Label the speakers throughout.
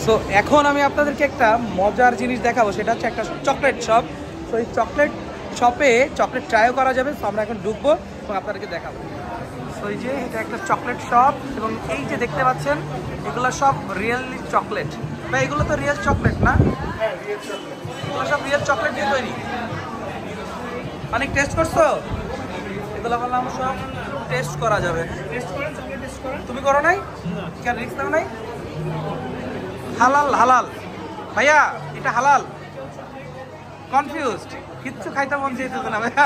Speaker 1: So এখন আমি আপনাদেরকে একটা মজার জিনিস দেখাবো, সেটা হচ্ছে একটা চকলেট শপ। তো এই চকলেট শপে চকলেট ট্রাইও করা যাবে। তো আমরা এখন ঢুকবো এবং আপনাদেরকে দেখাবো। তো এই যে এটা একটা চকলেট শপ এবং এই যে দেখতে পাচ্ছেন এগুলো সব রিয়েলি চকলেট। বা এগুলো তো রিয়েল চকলেট না?
Speaker 2: হ্যাঁ, রিয়েল চকলেট।
Speaker 1: এগুলো সব রিয়েল চকলেট দিয়ে তৈরি। অনেক টেস্ট করছো? এগুলো বললাম সব টেস্ট করা যাবে। তুমি করো নাই? কেন রিস্ক নাও নাই? হালাল হালাল ভাইয়া, এটা হালাল? কনফিউজড, কিচ্ছু খাইতে মন চাইতেছে না ভাইয়া।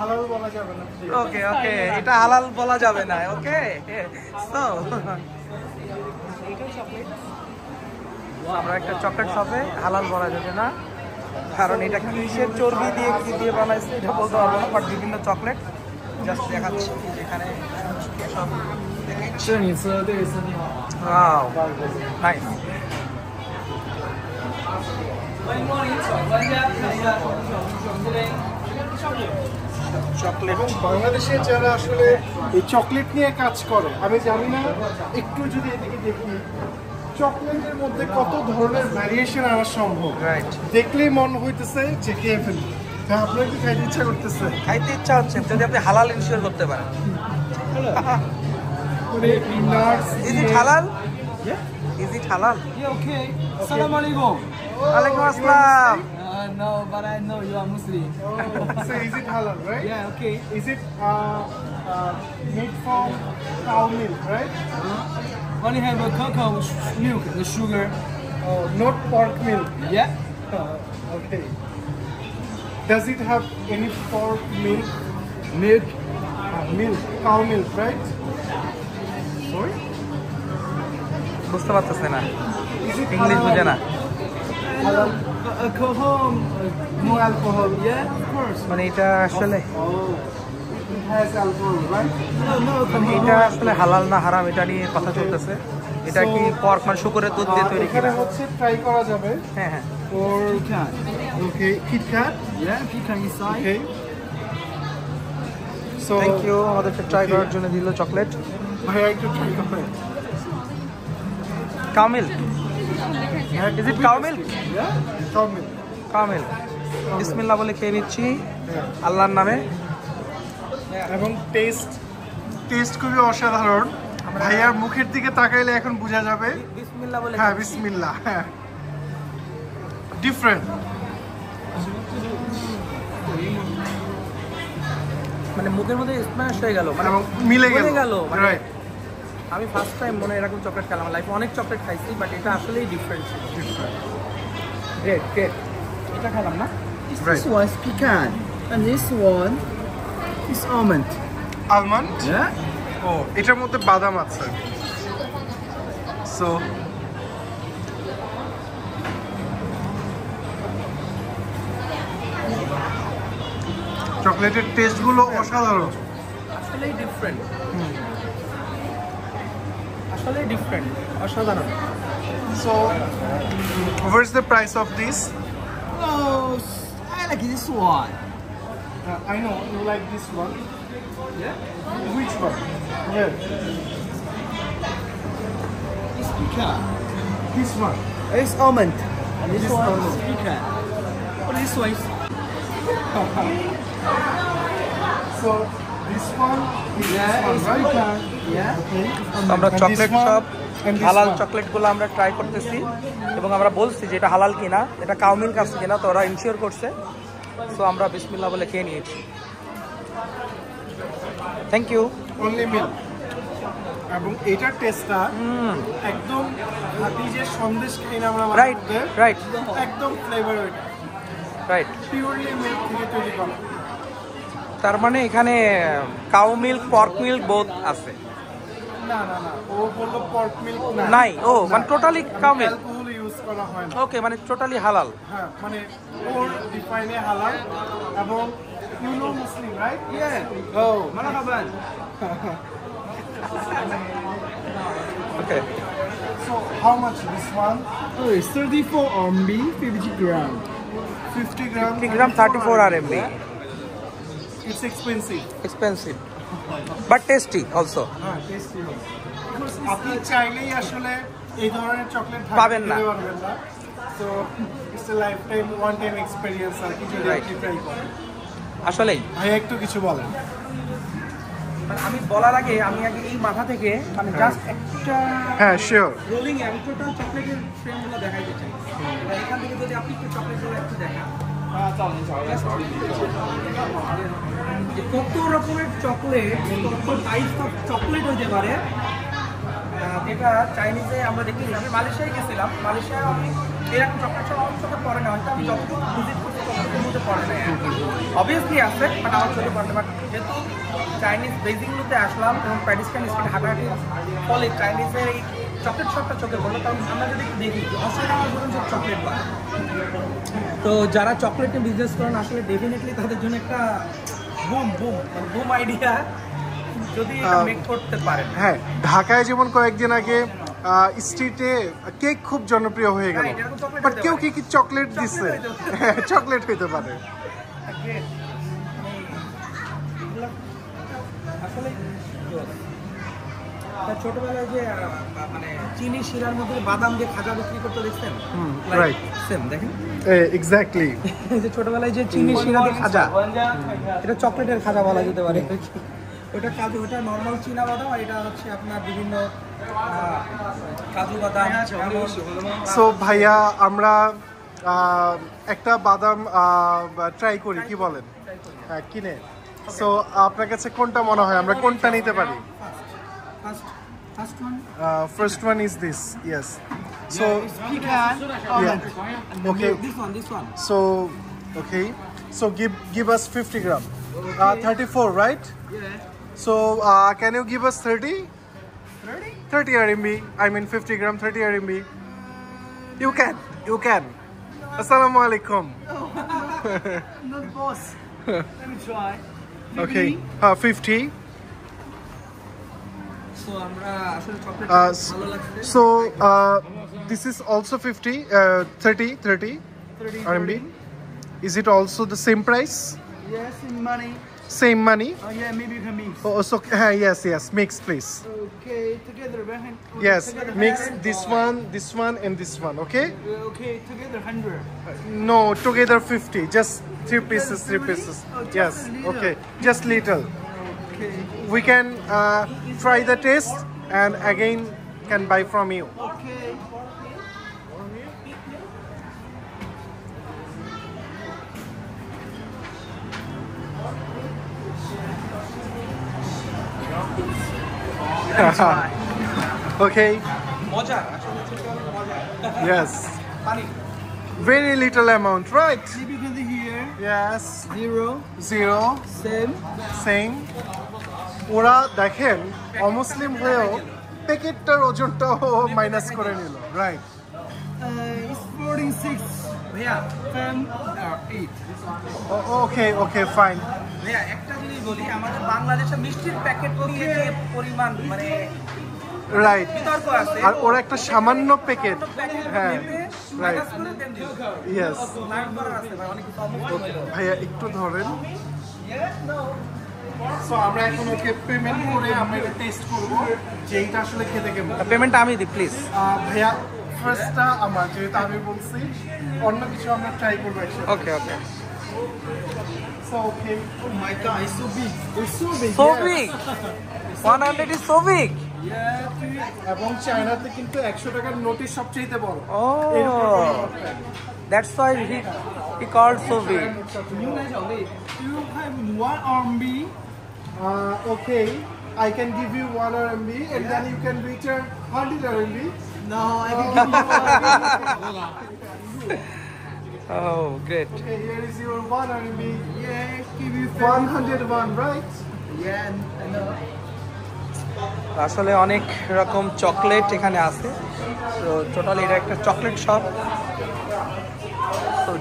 Speaker 2: হালাল বলা যাবে না।
Speaker 1: ওকে ওকে, এটা হালাল বলা যাবে না। ওকে, সো আমরা একটা চকলেট শপে হালাল বলা যাবে না, কারণ এটা কিসের চর্বি দিয়ে কি দিয়ে বানাইছে এটা বলতে পারবো না, বাট বিভিন্ন চকলেট জাস্ট দেখাচ্ছি এখানে সব। Wow nice.
Speaker 2: চকলেট এবং বাংলাদেশে যারা আসলে এই চকলেট নিয়ে কাজ করে, আমি জানি না, একটু যদি এদিকে দেখি চকলেটের মধ্যে কত ধরনের ভ্যারিয়েশন আনা সম্ভব।
Speaker 1: রাইট,
Speaker 2: দেখলেই মন হইতেছে যে খেয়ে ফেলি। আপনার কি খাইতে ইচ্ছা করতেছে?
Speaker 1: খাইতে ইচ্ছা হচ্ছে যদি আপনি হালাল ইনশিওর করতে পারেন। Is it halal?
Speaker 3: Yeah.
Speaker 1: Is it halal?
Speaker 3: Yeah, okay. Assalamualaikum.
Speaker 1: Walaikum assalam.
Speaker 3: No, but I know you are Muslim.
Speaker 2: So is it halal, right?
Speaker 3: Yeah, okay.
Speaker 2: Is it made from cow milk, right?
Speaker 3: Only have a cocoa milk, the sugar.
Speaker 2: Oh, not pork milk.
Speaker 3: Yeah.
Speaker 2: Okay. Does it have any pork milk?
Speaker 3: Milk.
Speaker 2: Milk, cow milk, right? Sorry?
Speaker 1: বুঝতে পারতেছে না,
Speaker 2: Is it
Speaker 1: English বুঝে না।
Speaker 2: halal?
Speaker 3: Alcohol.
Speaker 2: No alcohol.
Speaker 3: Yeah, of course.
Speaker 1: মানে এটা আসলে
Speaker 2: Oh, it has alcohol, right?
Speaker 3: No,
Speaker 1: মানে এটা আসলে হালাল না হারাম এটা নিয়ে কথা চলতেছে। এটা কি পর্ক মানে শুকরের দুধ দিয়ে তৈরি
Speaker 2: এখানে
Speaker 1: কিনা?
Speaker 2: হচ্ছে ট্রাই করা যাবে।
Speaker 1: হ্যাঁ হ্যাঁ,
Speaker 2: Or
Speaker 3: pecan.
Speaker 2: okay, KitKat.
Speaker 3: Yeah, pecan inside.
Speaker 2: Okay. So
Speaker 1: thank you আমাদেরকে ট্রাই করার জন্য দিল চকলেট।
Speaker 2: ভাইয়া একটু ট্রাই করে।
Speaker 1: Cow milk, is it cow milk?
Speaker 2: Yeah, cow milk.
Speaker 1: Cow milk. বিসমিল্লাহ বলে খেয়ে নিচ্ছি আল্লাহর নামে।
Speaker 2: এবং টেস্ট খুবই অসাধারণ। ভাইয়ার মুখের দিকে তাকাইলে এখন বোঝা যাবে।
Speaker 1: বিসমিল্লাহ বলে
Speaker 2: হ্যাঁ, বিসমিল্লাহ। হ্যাঁ, ডিফারেন্ট।
Speaker 1: মানে মুখের মধ্যে স্ম্যাশ হয়ে গেল, মানে
Speaker 2: এবং মিলে
Speaker 1: গেল।
Speaker 2: রাইট।
Speaker 1: আমি ফার্স্ট টাইম মনে হয় এরকম চকলেট খেলাম লাইফে। অনেক চকলেট খাইছি বাট এটা আসলেই ডিফারেন্ট ছিল। গ্রেট গ্রেট, এটা খেলাম না।
Speaker 3: This one is pecan, and this one is almond.
Speaker 2: Almond.
Speaker 3: Yeah.
Speaker 2: ও, এটার মধ্যে বাদাম আছে। সো চকলেটের টেস্টগুলো অসাধারণ।
Speaker 1: আসলেই ডিফারেন্ট, আসলেই ডিফারেন্ট, অসাধারণ।
Speaker 2: So, where's the price of this?
Speaker 3: Oh, I like this one.
Speaker 2: I know you like this one.
Speaker 3: Yeah.
Speaker 2: Which one? Where?
Speaker 3: It's pecan.
Speaker 2: This one.
Speaker 3: It's almond. And this
Speaker 2: This
Speaker 3: one
Speaker 2: almond.
Speaker 3: is pecan. Oh, this one is.
Speaker 2: So this one is
Speaker 3: Yeah,
Speaker 2: this one,
Speaker 3: it's
Speaker 2: right?
Speaker 3: pecan. Yeah.
Speaker 2: Okay.
Speaker 1: আমরা
Speaker 2: And
Speaker 1: chocolate
Speaker 2: this one,
Speaker 1: shop
Speaker 2: and this
Speaker 1: হালাল
Speaker 2: one.
Speaker 1: চকলেটগুলো আমরা try করতেছি এবং আমরা বলছি যে এটা হালাল কিনা, এটা কাউ মিল্ক আছে কিনা, তো ওরা ইনশিওর করছে। সো আমরা বিসমিল্লাহ বলে খেয়ে নিয়েছি। Thank you.
Speaker 2: Only milk. এবং এটার টেস্টটা একদম খাঁটি যে সন্দেশ খাই না আমরা
Speaker 1: রাইট
Speaker 2: বাড়িতে,
Speaker 1: রাইট
Speaker 2: একদম ফ্লেভার ওইটা
Speaker 1: রাইট।
Speaker 2: পিওরলি মিল্ক থেকে তৈরি করা।
Speaker 1: তার মানে এখানে cow milk pork milk both আছে?
Speaker 2: না না না, ও বললো পর্ক মিল্ক না।
Speaker 1: নাই, ও মানে totally cow milk.
Speaker 2: Alcohol use করা হয় না।
Speaker 1: ওকে, মানে টোটালি হালাল।
Speaker 2: হ্যাঁ, মানে ওর ডিফাইনে হালাল এবং you know Muslim, right?
Speaker 3: Yeah.
Speaker 2: Oh,
Speaker 3: Marhaban.
Speaker 1: Okay,
Speaker 2: so how much this one?
Speaker 3: Oh, it's 34 RMB, 50 gram.
Speaker 2: 50 gram.
Speaker 1: 50 gram 34 RMB।
Speaker 2: It's expensive.
Speaker 1: Expensive but tasty also.
Speaker 2: হ্যাঁ, টেস্টি হবে। আপনি চাইলেই আসলে এই ধরনের চকলেট
Speaker 1: পাবেন না।
Speaker 2: So it's a lifetime one time experience আর কি, যদি আপনি ট্রাই করেন।
Speaker 1: আসলেই
Speaker 2: ভাই একটু কিছু বলেন।
Speaker 1: আমি বলার আগে আমি আগে এই মাথা থেকে মানে জাস্ট একটা
Speaker 2: হ্যাঁ শিওর।
Speaker 1: রোলিং আমি টোটাল চকলেটের ফ্রেমগুলো দেখাইতে চাই। এখান থেকে যদি আপনি একটু চকলেটগুলো একটু দেখান, যে কত রকমের চকলেট, কত টাইপ অফ চকলেট হইতে পারে, যেটা চাইনিজে আমরা দেখেছি। আমি মালয়েশিয়ায় গেছিলাম, মালয়েশিয়ায় আমি এরকম চকলেট সব আমার চোখে পড়ে না, হয়তো আমি যতটুকু ভিজিট করছি চকলেটের মধ্যে পড়ে না। অবভিয়াসলি আছে, বাট আমার চোখে পড়ে না। বাট যেহেতু চাইনিজ বেজিংগুলোতে আসলাম এবং প্যাডিস্টান স্ট্রিট হাঁটাহাঁটির ফলে চাইনিজের এই চকলেট শপটা চোখে পড়লো, কারণ আমরা যদি একটু দেখি অসাধারণ সব চকলেট বার। তো যারা চকলেটে বিজনেস করেন আসলে ডেফিনেটলি তাদের জন্য একটা বুম আইডিয়া যদি মেক করতে পারেন।
Speaker 2: হ্যাঁ, ঢাকায় যেমন কয়েকদিন আগে স্ট্রিটে কেক খুব জনপ্রিয় হয়ে গেল, বাট কেউ কি চকলেট দিচ্ছে, চকলেট হইতে পারে।
Speaker 1: আসলে ছোটবেলায় যে মানে চিনি শিরার মধ্যে বাদাম দিয়ে খাজা বিক্রি করতে দেখছেন,
Speaker 2: রাইট,
Speaker 1: সেম দেখেন
Speaker 2: এক্স্যাক্টলি।
Speaker 1: যে ছোটবেলায় যে চিনি শিরা দিয়ে খাজা, এটা চকলেটের খাজা বলা যেতে পারে। ওটা কাজু, ওটা নর্মাল চীনা বাদাম, আর এটা হচ্ছে আপনার বিভিন্ন কাজু বাদাম।
Speaker 2: সো ভাইয়া আমরা একটা বাদাম ট্রাই করি, কি বলেন? হ্যাঁ, কিনে। সো আপনার কাছে কোনটা মনে হয়, আমরা কোনটা নিতে পারি? First one is this, yes. So yeah. Okay.
Speaker 1: This one.
Speaker 2: So okay. So give us 50 gram. 34, right?
Speaker 1: Yeah.
Speaker 2: So can you give us 30? 30 RMB. I mean 50 gram, 30 RMB. You can. Assalamu alaikum.
Speaker 1: Not boss. Let me try.
Speaker 2: Okay. 50.
Speaker 1: So আমরা আসলে chocolate
Speaker 2: Uh,
Speaker 1: ভালো লাগছে।
Speaker 2: So this is also 50, 30 RMB. Is it also the same price?
Speaker 3: Yes, in money.
Speaker 2: Same money?
Speaker 3: Oh yeah, maybe you can mix.
Speaker 2: Oh, so yes, mix please.
Speaker 3: Okay, together, behind.
Speaker 2: Yes,
Speaker 3: together,
Speaker 2: mix
Speaker 3: 100.
Speaker 2: this one and this one, okay?
Speaker 3: Okay, together 100.
Speaker 2: No, together 50, just three pieces.
Speaker 3: Oh, just
Speaker 2: Yes,
Speaker 3: a little.
Speaker 2: okay, just little.
Speaker 3: Okay.
Speaker 2: We can try the taste and again can buy from you.
Speaker 3: Okay.
Speaker 2: Okay,
Speaker 1: মজা আসলে ছোটবেলার মজা।
Speaker 2: yes.
Speaker 1: পানি।
Speaker 2: Very little amount, right?
Speaker 3: Maybe you can see here.
Speaker 2: Yes,
Speaker 3: 0.
Speaker 2: 0,
Speaker 3: Same.
Speaker 2: same. ওরা দেখেন অমুসলিম হয়েও প্যাকেটটার ওজনটাও minus করে নিল, রাইট?
Speaker 3: It's 46.
Speaker 1: ভাইয়া
Speaker 3: 10 8.
Speaker 2: Okay fine.
Speaker 1: ভাইয়া একটা জিনিস বলি, আমাদের বাংলাদেশে মিষ্টির প্যাকেট নিয়ে যে পরিমাণ মানে
Speaker 2: রাইট,
Speaker 1: বিতর্ক আছে,
Speaker 2: আর ওরা একটা সামান্য প্যাকেট, হ্যাঁ, রাইট, ইয়েস। ভাইয়া একটু ধরেন। সো আমরা এখন ওকে পেমেন্ট করে আমরা এটা টেস্ট করব যে এইটা আসলে খেতে কেমন।
Speaker 1: পেমেন্টটা আমি দিই প্লিজ।
Speaker 2: ভাইয়া ফার্স্টটা আমার, যেহেতু আমি বলছি, অন্য কিছু আমরা ট্রাই করবো একসাথে।
Speaker 1: Okay
Speaker 2: so okay.
Speaker 3: Oh my god, it's so big. It's so big.
Speaker 1: so big 100 is so big.
Speaker 2: এবং চায়নাতে কিন্তু 100 টাকার নোটিশ সবচেয়ে বড়।
Speaker 1: Oh, that's why he called so big.
Speaker 3: You have 1 RMB.
Speaker 2: Okay, I can give you 1 RMB and then you can return 100 RMB.
Speaker 3: No, I can give you
Speaker 1: Oh, great.
Speaker 2: Okay, here is your 1 RMB.
Speaker 3: Yeah, give you
Speaker 2: 101, right?
Speaker 3: Yeah, I know.
Speaker 1: আসলে অনেক রকম chocolate এখানে আছে। তো totally এটা একটা chocolate shop. তো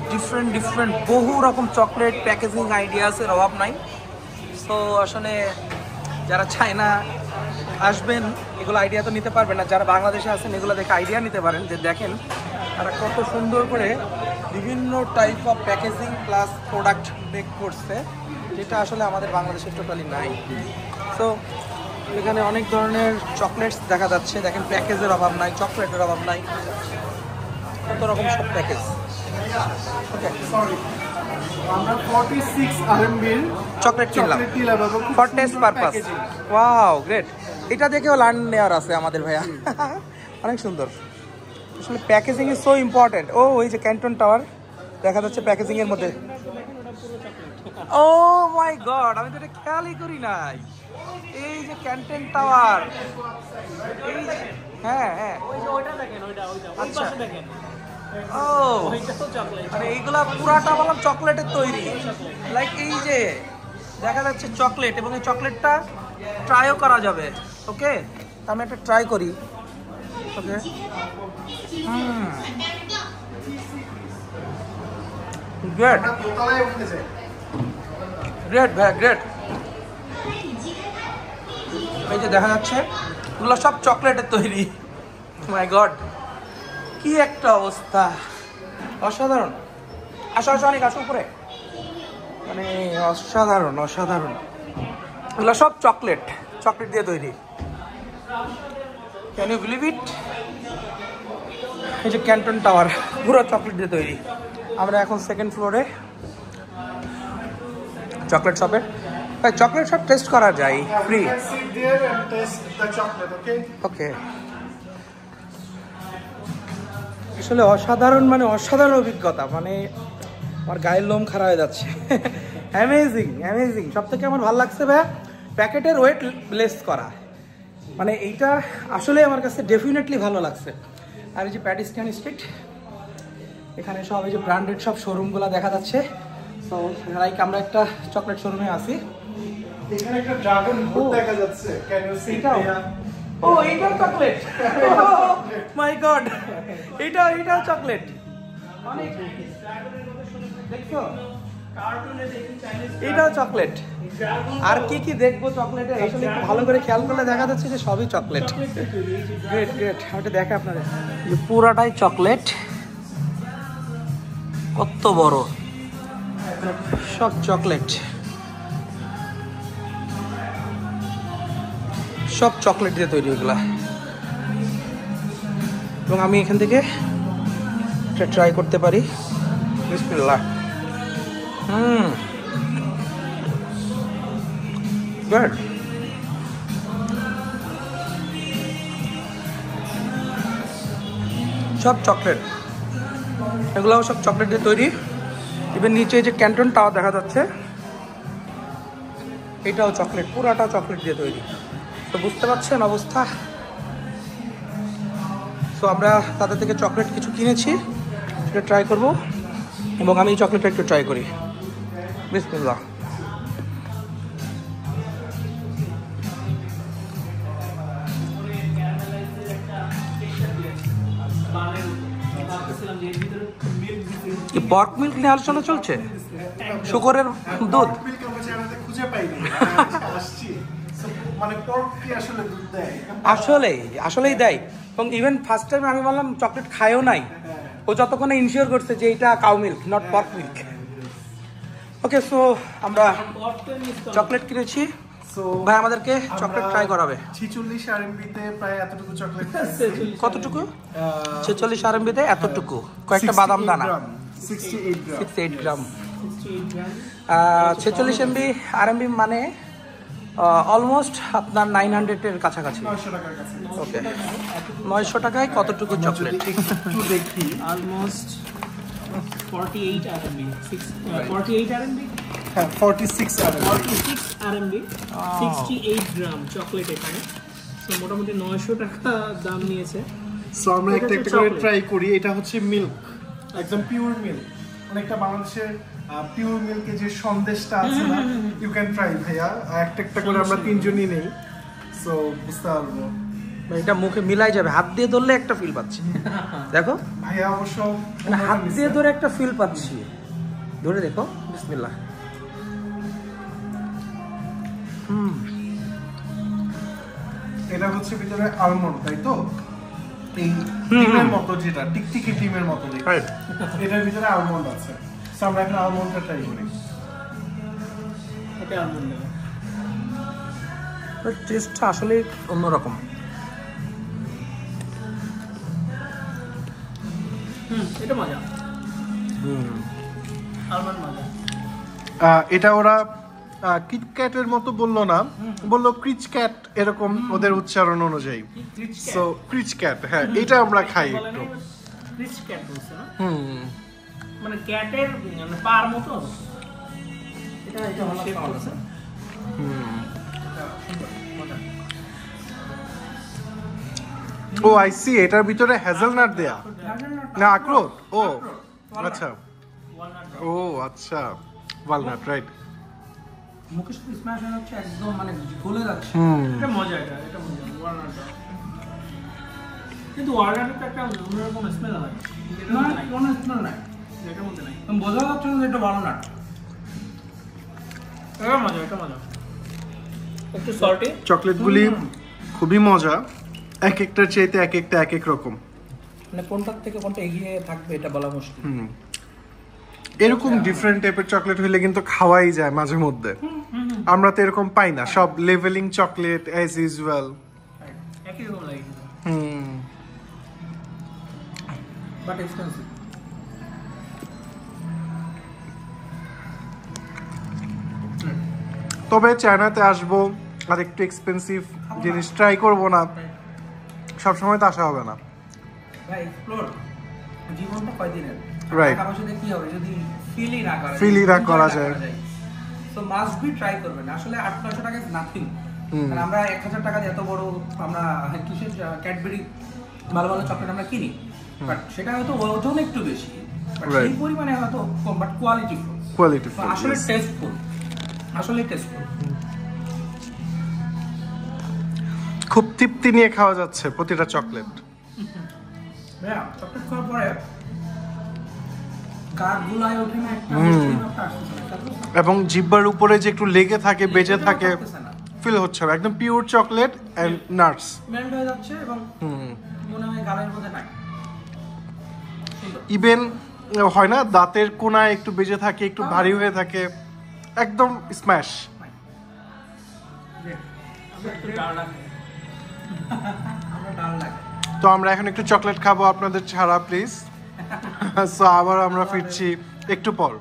Speaker 1: different বহু রকম চকলেট প্যাকেজিং আইডিয়াসের অভাব নাই। সো আসলে যারা চায়না আসবেন এগুলো আইডিয়া তো নিতে পারবেন না, যারা বাংলাদেশে আছেন এগুলো দেখে আইডিয়া নিতে পারেন যে দেখেন তারা কত সুন্দর করে বিভিন্ন type of packaging plus product make করছে, যেটা আসলে আমাদের বাংলাদেশে টোটালি নাই। সো এখানে অনেক ধরনের চকলেটস দেখা যাচ্ছে, দেখেন প্যাকেজের অভাব নাই, চকলেটের অভাব নাই, কত রকম সব প্যাকেজ। ওকে,
Speaker 2: সরি, আমরা 46 RMB-র
Speaker 1: চকলেট কিনলাম for test purpose. Wow great, এটা দেখেও লার্ন নেওয়ার আছে আমাদের ভাইয়া। অনেক সুন্দর, আসলে প্যাকেজিং ইজ সো ইম্পর্টেন্ট। ও ওই যে ক্যান্টন টাওয়ার দেখা যাচ্ছে প্যাকেজিং এর মধ্যে। ও মাই গড, আমি তো এটা খেয়ালই করি নাই। এই যে ক্যান্টন টাওয়ার, এই হ্যাঁ হ্যাঁ, আচ্ছা ও মানে এইগুলা পুরাটা বললাম চকলেটের তৈরি, লাইক এই যে দেখা যাচ্ছে চকলেট, এবং এই চকলেটটা ট্রাইও করা যাবে। ওকে, আমি একটা ট্রাই করি। ওকে, গ্রেট গ্রেট ভাই গ্রেট। এই যে দেখা যাচ্ছে এগুলো সব চকলেটের তৈরি। মাই গড, কি একটা অবস্থা, অসাধারণ। আসো আসো, অনেক আসো উপরে, মানে অসাধারণ অসাধারণ। এগুলো সব চকলেট, চকলেট দিয়ে তৈরি। Can you believe it? এই যে ক্যান্টন টাওয়ার পুরো চকলেট দিয়ে তৈরি। আমরা এখন সেকেন্ড ফ্লোরে চকলেট শপে। চকলেট সব টেস্ট করা যায় ফ্রি। ওকে, আসলে অসাধারণ, মানে অসাধারণ অভিজ্ঞতা, মানে আমার গায়ের লোম খারাপ হয়ে যাচ্ছে। Amazing amazing. সব থেকে আমার ভালো লাগছে ভাই প্যাকেটের ওয়েট লেস করা, মানে এইটা আসলে আমার কাছে ডেফিনেটলি ভালো লাগছে। আর এই যে প্যাটিস্টান স্ট্রিট, এখানে সব এই যে ব্র্যান্ডেড সব শোরুমগুলো দেখা যাচ্ছে। তো লাইক আমরা একটা চকলেট শোরুমে আছি।
Speaker 2: এখানে একটা ড্রাগন ফ্রুট দেখা যাচ্ছে, ক্যান ইউ সি?
Speaker 1: ও এইটাও চকলেট, মাই গড, এইটাও চকলেট। অনেক দেখছো, এইটাও চকলেট। আর কি কি দেখবো চকলেটে, আসলে একটু ভালো করে খেয়াল করলে দেখা যাচ্ছে যে সবই চকলেট। গ্রেট গ্রেট, ওটা দেখে আপনাদের পুরাটাই চকলেট, কত বড়, সব চকলেট, সব চকলেট দিয়ে তৈরি এগুলা। এবং আমি এখান থেকে এটা ট্রাই করতে পারি। বিসমিল্লাহ। গুড। সব চকলেট, এগুলো সব চকলেট দিয়ে তৈরি। ইভেন নিচে যে ক্যান্টন টাওয়ার দেখা যাচ্ছে, এটাও চকলেট, পুরাটা চকলেট দিয়ে তৈরি। তো বুঝতে পারছেন অবস্থা। সো আমরা তাদের থেকে চকলেট কিছু কিনেছি, সেটা ট্রাই করব, এবং আমি এই চকলেটটা একটু ট্রাই করি। বিসমিল্লাহ। কি পর্ক মিল্ক নিয়ে আলোচনা চলছে? শুকরের দুধ
Speaker 2: খুঁজে পাইনি, আসছি। মানে পর্ক কি আসলে দুধ দেয়?
Speaker 1: আসলেই দেয়। এবং ইভেন ফার্স্ট টাইম আমি বললাম চকলেট খায়ও নাই, ও যতক্ষণে ইনশিওর করছে যে এটা cow milk, not pork milk. Okay, so আমরা চকলেট কিনেছি। ভাই আমাদেরকে চকলেট ট্রাই করাবে।
Speaker 2: 46 RMB-তে প্রায় এতটুকু চকলেট।
Speaker 1: কতটুকু? 46 RMB-তে এতটুকু, কয়েকটা বাদাম দানা। 68 গ্রাম। 46 RMB মানে অলমোস্ট আপনার 900-এর কাছাকাছি।
Speaker 2: 900 টাকার কাছে।
Speaker 1: ওকে, 900 টাকায় কতটুকু চকলেট?
Speaker 2: একটু দেখি।
Speaker 3: Almost 48 RMB. 48 RMB?
Speaker 2: হ্যাঁ, 46 RMB।
Speaker 3: 46 RMB, 68 গ্রাম চকলেট এখানে। তো মোটামুটি 900 টাকা দাম নিয়েছে।
Speaker 2: সো আমরা একটা একটা করে ট্রাই করি। এটা হচ্ছে মিল্ক, একদম পিওর মিল্ক। অনেকটা বাংলাদেশের পিওর মিল্কে যে সন্দেশটা আছে না, ইউ ক্যান ট্রাই ভাইয়া। একটা একটা করে আমরা তিনজনই নেই, সো বুঝতে পারবো।
Speaker 1: এটা মুখে মিলাই যাবে, হাত দিয়ে ধরলে একটা ফিল পাচ্ছি। দেখো
Speaker 2: ভাইয়া অবশ্য
Speaker 1: মানে হাত দিয়ে ধরে একটা ফিল পাচ্ছি, ধরে দেখো। বিসমিল্লাহ।
Speaker 2: এটা হচ্ছে ভিতরে আলমন্ড, তাই তো? এই ডিমের মতো, যেটা টিকটিকি ডিমের মতো দেখতে, এটার ভিতরে আলমন্ড আছে। সো আমরা এখন আলমন্ডটা ট্রাই করি।
Speaker 3: এটা আলমন্ড।
Speaker 1: টেস্টটা আসলে অন্যরকম।
Speaker 3: এটা মজা, আলমন্ড মজা।
Speaker 2: এটা ওরা কিটক্যাটের মতো বললো না, বললো ক্রিচক্যাট, এরকম ওদের উচ্চারণ অনুযায়ী। সো ক্রিচক্যাট, হ্যাঁ এটা আমরা খাই একটু।
Speaker 3: রিচ ক্যাট বলছে না,
Speaker 2: হুম,
Speaker 3: মানে ক্যাটের মানে পার মতো। এটা এটা ভালো শেপ করছে।
Speaker 2: ও আই সি, এটার ভিতরে হ্যাজেলনাট দেয়া না আখরোট। ও আচ্ছা, ও আচ্ছা, ওয়ালনাট, রাইট।
Speaker 1: মুখে শুধু স্ম্যাশ হয়ে যাচ্ছে, একদম মানে গলে যাচ্ছে।
Speaker 3: এটা মজা, এটা মজা ওয়ালনাটটা। কিন্তু ওয়ালনাটের তো একটা অন্যরকম স্মেল হয়।
Speaker 1: না, কোনো স্মেল নাই,
Speaker 3: এটার মধ্যে নাই।
Speaker 1: তুমি বোঝা যাচ্ছে না যে এটা ওয়ালনাট।
Speaker 3: এটা মজা, এটা মজা। একটু সল্টি।
Speaker 2: চকলেটগুলি খুবই মজা, এক একটার চাইতে এক একটা এক এক রকম।
Speaker 1: মানে কোনটার থেকে কোনটা এগিয়ে থাকবে এটা বলা মুশকিল।
Speaker 2: এরকম ডিফারেন্ট টাইপের চকলেট হইলে কিন্তু খাওয়াই যায় মাঝে মধ্যে। আমরা তো এরকম পাই না, সব লেভেলিং চকলেট অ্যাজ ইউজুয়াল।
Speaker 3: একই রকম লাগে,
Speaker 1: বাট এক্সপেন্সিভ।
Speaker 2: তবে চায়নাতে আসবো আর একটু এক্সপেন্সিভ জিনিস ট্রাই করবো না, সবসময় তো আসা হবে না।
Speaker 1: ভাই এক্সপ্লোর, জীবনটা কয়দিনের,
Speaker 2: Right.
Speaker 1: টাকা পয়সা দিয়ে কি হবে যদি ফিলই না করা যায়,
Speaker 2: Feel ই না করা যায়।
Speaker 1: সো মাস্ট বি ট্রাই করবেন। আসলে 800-900 টাকা ইজ নাথিং। মানে আমরা 1000 টাকা দিয়ে এত বড় আমরা কিসের ক্যাডবেরি ভালো ভালো চকলেট আমরা কিনি, বাট সেটা হয়তো ওজন একটু বেশি, বাট
Speaker 2: Right.
Speaker 1: সেই পরিমাণে হয়তো কম, বাট কোয়ালিটিফুল।
Speaker 2: কোয়ালিটি
Speaker 1: আসলে টেস্টফুল, আসলে টেস্টফুল।
Speaker 2: খুব তৃপ্তি নিয়ে খাওয়া যাচ্ছে প্রতিটা চকলেট।
Speaker 1: ভাইয়া চকলেট খাওয়ার পরে গার গুলায় ওঠে না একটা মিষ্টি ভাবটা আসছে না, তারপর
Speaker 2: এবং জিহ্বার উপরে যে একটু লেগে থাকে, বেজে থাকে,
Speaker 1: থাকতেছে না,
Speaker 2: ফিল হচ্ছে না, একদম pure chocolate and nuts.
Speaker 1: Melt হয়ে যাচ্ছে এবং মনে হয় গালের মধ্যে নাই।
Speaker 2: ইভেন হয় না দাঁতের কোনায় একটু বেজে থাকে, একটু ভারী হয়ে থাকে, একদম স্ম্যাশ।
Speaker 3: একটু ডাল রাখে।
Speaker 1: আমরা ডাল লাগে।
Speaker 2: তো আমরা এখন একটু চকলেট খাবো আপনাদের ছাড়া, প্লিজ। সো আবার আমরা ফিরছি একটু পর।